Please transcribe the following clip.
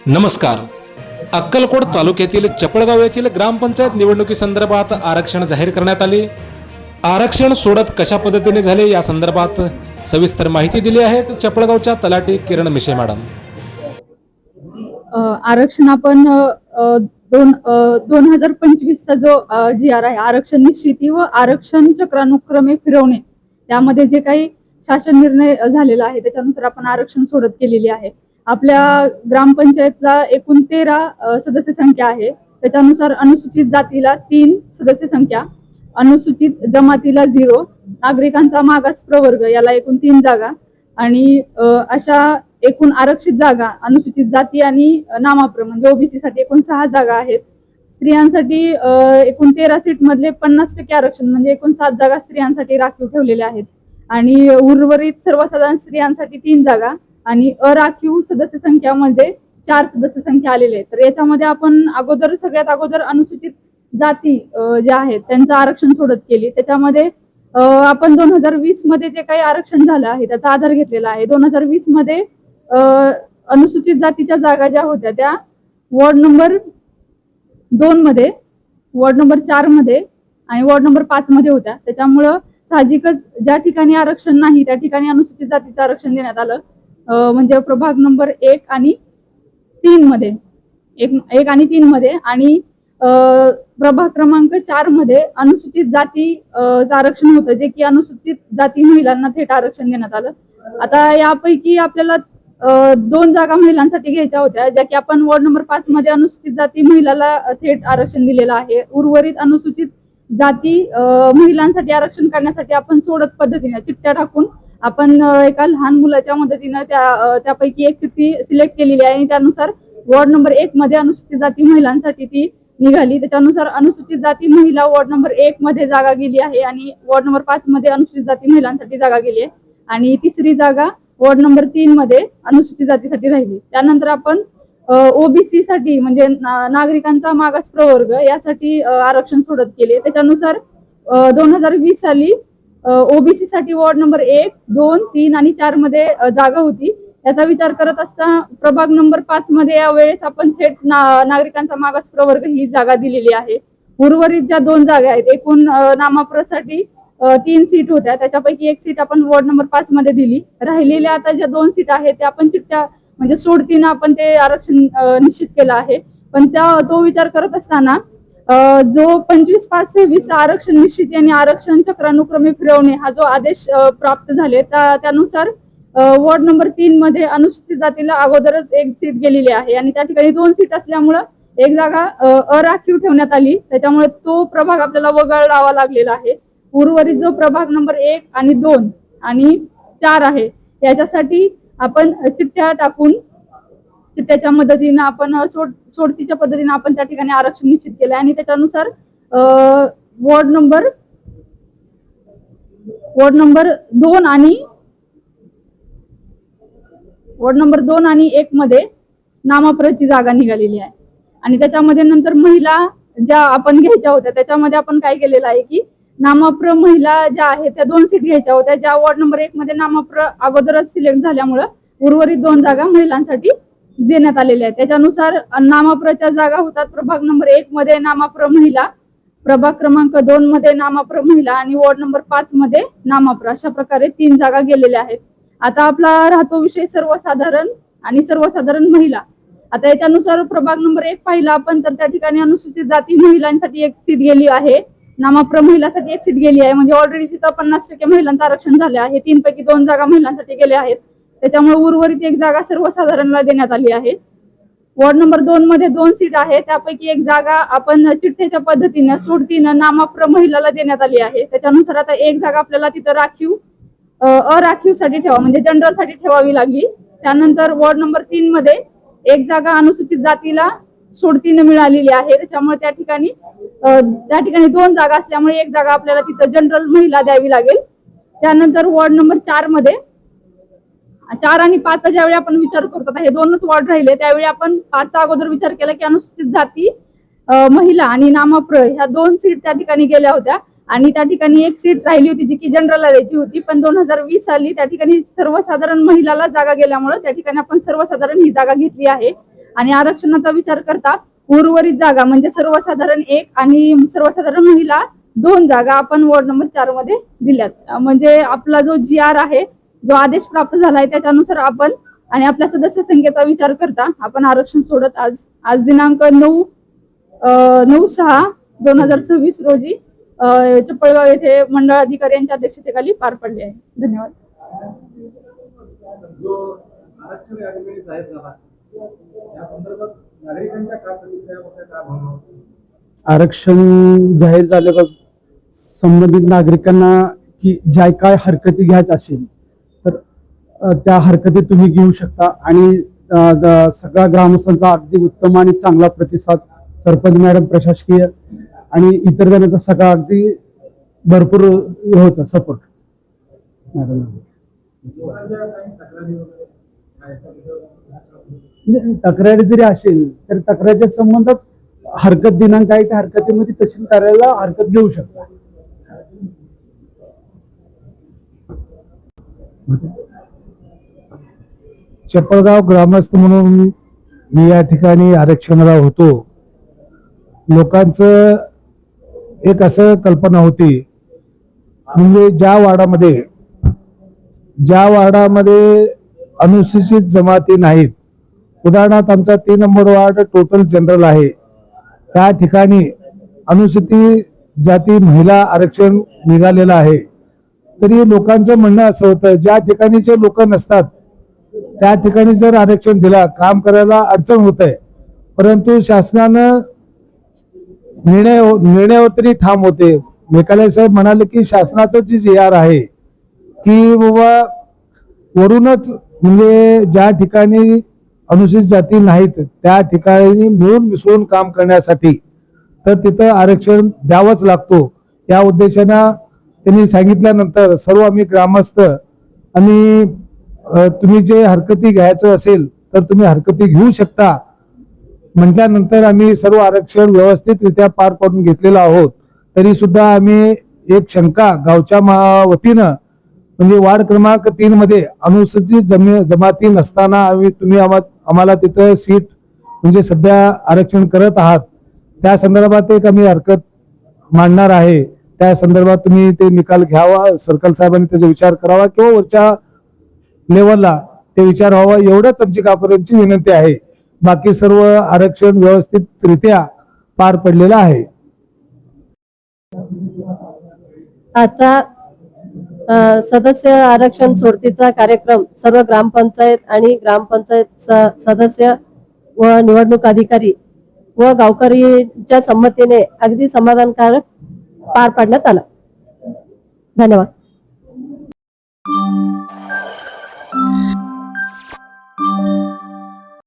नमस्कार. अक्कलकोट तालुक्यातील चपळगाव येथील ग्रामपंचायत निवडणुकीसंदर्भात आरक्षण जाहीर करण्यात आले. आरक्षण सोडत कशा पद्धतीने झाले या संदर्भात सविस्तर माहिती दिली आहे चपळगावच्या तलाठी किरण मिशे मॅडम. आरक्षण आपण 2025 चा जो GR आहे, आरक्षण निश्चिती व आरक्षण चक्रानुक्रमे फिरवणे, त्यामध्ये जे काही शासन निर्णय झालेला आहे त्याच्यानुसार आपण आरक्षण सोडत केलेली आहे. आपल्या ग्रामपंचायतला एकूण 13 सदस्य संख्या आहे. त्याच्यानुसार अनुसूचित जातीला 3 सदस्य संख्या, अनुसूचित जमातीला 0, नागरिकांचा मागास प्रवर्ग याला एकूण 3 जागा आणि अशा एकूण आरक्षित जागा अनुसूचित जाती आणि नामाप्र म्हणजे ओबीसी साठी एकूण 6 जागा आहेत. स्त्रियांसाठी एकूण 13 सीट मधले 50% आरक्षण म्हणजे एकूण 7 जागा स्त्रियांसाठी राखीव ठेवलेल्या आहेत आणि उर्वरित सर्वसाधारण स्त्रियांसाठी 3 जागा आणि अराखीव सदस्य संख्यामध्ये 4 सदस्य संख्या आलेले आहेत. तर याच्यामध्ये आपण सगळ्यात अगोदर अनुसूचित जाती ज्या आहेत त्यांचं आरक्षण सोडत केली. त्याच्यामध्ये आपण 2020 मध्ये जे काही आरक्षण झालं आहे त्याचा आधार घेतलेला आहे. 2020 मध्ये अनुसूचित जातीच्या जागा ज्या होत्या त्या वॉर्ड नंबर 2 मध्ये, वॉर्ड नंबर 4 मध्ये आणि वॉर्ड नंबर 5 मध्ये होत्या. त्याच्यामुळं साहजिकच ज्या ठिकाणी आरक्षण नाही त्या ठिकाणी अनुसूचित जातीचं आरक्षण देण्यात आलं. म्हणजे प्रभाग नंबर 1 आणि 3 मध्ये, 1 आणि 3 मध्ये आणि प्रभाग क्रमांक 4 मध्ये अनुसूचित जाती आरक्षण होतं, जे की अनुसूचित जाती महिलांना थेट आरक्षण देण्यात आलं. आता यापैकी आपल्याला 2 जागा महिलांसाठी घ्यायच्या होत्या, ज्या की आपण वॉर्ड नंबर 5 मध्ये अनुसूचित जाती महिलाला थेट आरक्षण दिलेलं आहे. उर्वरित अनुसूचित जाती महिलांसाठी आरक्षण करण्यासाठी आपण सोडत पद्धतीने चिठ्ठ्या टाकून आपण एका लहान मुलाच्या मदतीने त्यापैकी एक चिठ्ठी सिलेक्ट केलेली आहे आणि त्यानुसार वॉर्ड नंबर 1 मध्ये अनुसूचित जाती महिलांसाठी ती निघाली. त्याच्यानुसार अनुसूचित जाती महिला वॉर्ड नंबर 1 मध्ये जागा गेली आहे आणि वॉर्ड नंबर 5 मध्ये अनुसूचित जाती महिलांसाठी जागा गेली आहे आणि तिसरी जागा वॉर्ड नंबर 3 मध्ये अनुसूचित जातीसाठी राहिली. त्यानंतर आपण ओबीसी साठी म्हणजे नागरिकांचा मागास प्रवर्ग यासाठी आरक्षण सोडत केले. त्याच्यानुसार 2020 साली ओबीसी साठी वॉर्ड नंबर 1, 2, 3 आणि 4 मध्ये जागा होती. याचा विचार करत असता प्रभाग नंबर 5 मध्ये यावेळेस आपण थेट नागरिकांचा मागास प्रवर्ग ही जागा दिलेली आहे. उर्वरित ज्या 2 जागा आहेत, एकूण नामाप्रसाठी 3 सीट होत्या, त्याच्यापैकी 1 सीट आपण वॉर्ड नंबर 5 मध्ये दिली. राहिलेल्या आता ज्या 2 सीट आहेत त्या आपण चिठ्ठ्या म्हणजे सोडतीनं आपण ते आरक्षण निश्चित केलं आहे. पण तो विचार करत असताना जो 25/5/26 आरक्षण निश्चिती आणि आरक्षण चक्रानुक्रमे फिरवणे हा जो आदेश प्राप्त झाले त्यानुसार वॉर्ड नंबर 3 मध्ये अनुसूचित जातीला अगोदरच 1 सीट गेलेली आहे आणि त्या ठिकाणी 2 सीट असल्यामुळं 1 जागा अराखीव ठेवण्यात आली. त्याच्यामुळे तो प्रभाग आपल्याला वगळावा लागलेला आहे. उर्वरित जो प्रभाग नंबर 1 आणि 2 आणि 4 आहे याच्यासाठी आपण चिठ्ठ्या टाकून चिठ्ठ्याच्या मदतीने आपण सोडतीच्या पद्धतीने आपण त्या ठिकाणी आरक्षण निश्चित केलं आणि त्याच्यानुसार वॉर्ड नंबर 2 आणि 1 मध्ये नामाप्रची जागा निघालेली आहे आणि त्याच्यामध्ये नंतर महिला ज्या आपण घ्यायच्या होत्या त्याच्यामध्ये आपण काय केलेलं आहे की नामाप्र महिला ज्या आहेत त्या 2 सीट घ्यायच्या होत्या, ज्या वॉर्ड नंबर 1 मध्ये नामाप्र अगोदरच सिलेक्ट झाल्यामुळं उर्वरित 2 जागा महिलांसाठी देण्यात आलेल्या आहेत. त्याच्यानुसार नामाप्रच्या जागा होतात प्रभाग नंबर 1 मध्ये नामाप्र महिला, प्रभाग क्रमांक 2 मध्ये नामाप्र महिला आणि वॉर्ड नंबर 5 मध्ये नामाप्र, अशा प्रकारे 3 जागा गेलेल्या आहेत. आता आपला राहतो विषय सर्वसाधारण आणि सर्वसाधारण महिला. आता याच्यानुसार प्रभाग नंबर 1 पाहिला आपण तर त्या ठिकाणी अनुसूचित जाती महिलांसाठी 1 सीट गेली आहे, नामाप्र महिलासाठी 1 सीट गेली आहे. म्हणजे ऑलरेडी तिथं 50% महिलांचं आरक्षण झाले आहे. 3 पैकी 2 जागा महिलांसाठी गेल्या आहेत. त्याच्यामुळे उर्वरित 1 जागा सर्वसाधारणला देण्यात आली आहे. वॉर्ड नंबर 2 मध्ये 2 सीट आहे, त्यापैकी 1 जागा आपण चिठ्ठ्याच्या पद्धतीने सोडतीनं नामाप्र महिलाला देण्यात आली आहे. त्याच्यानुसार आता 1 जागा आपल्याला तिथं अराखीव साठी ठेवा म्हणजे जनरल साठी ठेवावी लागली. त्यानंतर वॉर्ड नंबर 3 मध्ये 1 जागा अनुसूचित जातीला सोडतीनं मिळालेली आहे. त्याच्यामुळे त्या ठिकाणी 2 जागा असल्यामुळे 1 जागा आपल्याला तिथं जनरल महिला द्यावी लागेल. त्यानंतर वॉर्ड नंबर 4 मध्ये 4 आणि 5 ज्यावेळी आपण विचार करतो, हे 2च वॉर्ड राहिले, त्यावेळी आपण 5चा अगोदर विचार केला की अनुसूचित जाती महिला आणि नामाप्र ह्या 2 सीट त्या ठिकाणी गेल्या होत्या आणि त्या ठिकाणी 1 सीट राहिली होती जी की जनरलला द्यायची होती. पण 2020 साली त्या ठिकाणी सर्वसाधारण महिलाला जागा गेल्यामुळे त्या ठिकाणी आपण सर्वसाधारण ही जागा घेतली आहे आणि आरक्षणाचा विचार करता उर्वरित जागा म्हणजे सर्वसाधारण 1 आणि सर्वसाधारण महिला 2 जागा आपण वॉर्ड नंबर 4 मध्ये दिल्यात. म्हणजे आपला जो GR आहे, जो आदेश प्राप्त झाला आहे त्याच्यानुसार आपण आणि आपल्या सदस्य संख्येचा विचार करता आपण आरक्षण सोडत आज दिनांक 9/6/2026 रोजी चपळगाव येथे मंडळ अधिकारी यांच्या अध्यक्षतेखाली पार पडले आहे. धन्यवाद. आरक्षण जाहीर झाल्यावर संबंधित नागरिकांना की ज्या काय हरकती घ्यायच्या असेल तर त्या हरकती तुम्ही घेऊ शकता आणि सगळ्या ग्रामस्थांचा अगदी उत्तम आणि चांगला प्रतिसाद सरपंच मॅडम, प्रशासकीय आणि इतर जणांचा सगळा अगदी भरपूर होता सपोर्ट मॅडम. तक्रारी जरी असेल तर तक्रारीच्या संबंधात हरकत दिनांक आहे त्या हरकतीमध्ये तहसील कार्यालयाला हरकत घेऊ शकता. चपळगाव ग्रामस्थ म्हणून मी या ठिकाणी आरक्षणाला होतो. लोकांचं एक असं कल्पना होती म्हणजे ज्या वार्डामध्ये अनुसूचित जमाती नाहीत, उदाहरणार्थ आमचा 3 नंबर वार्ड टोटल जनरल आहे, त्या ठिकाणी अनुसूचित जाती महिला आरक्षण निघालेलं आहे. तरी लोकांचं म्हणणं असं होतं ज्या ठिकाणीचे लोक नसतात त्या ठिकाणी जर आरक्षण दिला काम करायला अडचण होत आहे, परंतु शासनानं निर्णयावर तरी ठाम होते. मेकाले साहेब म्हणाले की शासनाचं जे GR आहे की बाबा वरूनच म्हणजे ज्या ठिकाणी अनुसूचित जाती नाहीत त्या ठिकाणी मिळून मिसळून काम करण्यासाठी तर तिथं आरक्षण द्यावंच लागतो. या उद्देशानं त्यांनी सांगितल्यानंतर सर्व आम्ही ग्रामस्थ आणि तुम्ही जे हरकती घ्यायचं असेल तर तुम्ही हरकती घेऊ शकता म्हटल्यानंतर आम्ही सर्व आरक्षण व्यवस्थितरित्या पार पाडून घेतलेलं आहोत. तरी सुद्धा आम्ही एक शंका गावच्या वतीनं म्हणजे वार्ड क्रमांक 3 मध्ये अनुसूचित जमाती नसताना तुम्ही आम्हाला तिथं सीट म्हणजे सध्या आरक्षण करत आहात, त्या संदर्भात एक आम्ही हरकत मांडणार आहे. त्या संदर्भात तुम्ही ते निकाल घ्यावा, सर्कल साहेबांनी त्याचा विचार करावा किंवा वरच्या लेवलला ते विचार व्हावा एवढंच आमची कापर्यांची विनंती आहे. बाकी सर्व आरक्षण व्यवस्थितरित्या पार पडलेलं आहे. आजचा सदस्य आरक्षण सोडतीचा कार्यक्रम सर्व ग्रामपंचायत आणि ग्रामपंचायत सदस्य व निवडणूक अधिकारी व गावकरीच्या संमतीने अगदी समाधानकारक पार पाडण्यात आला. धन्यवाद.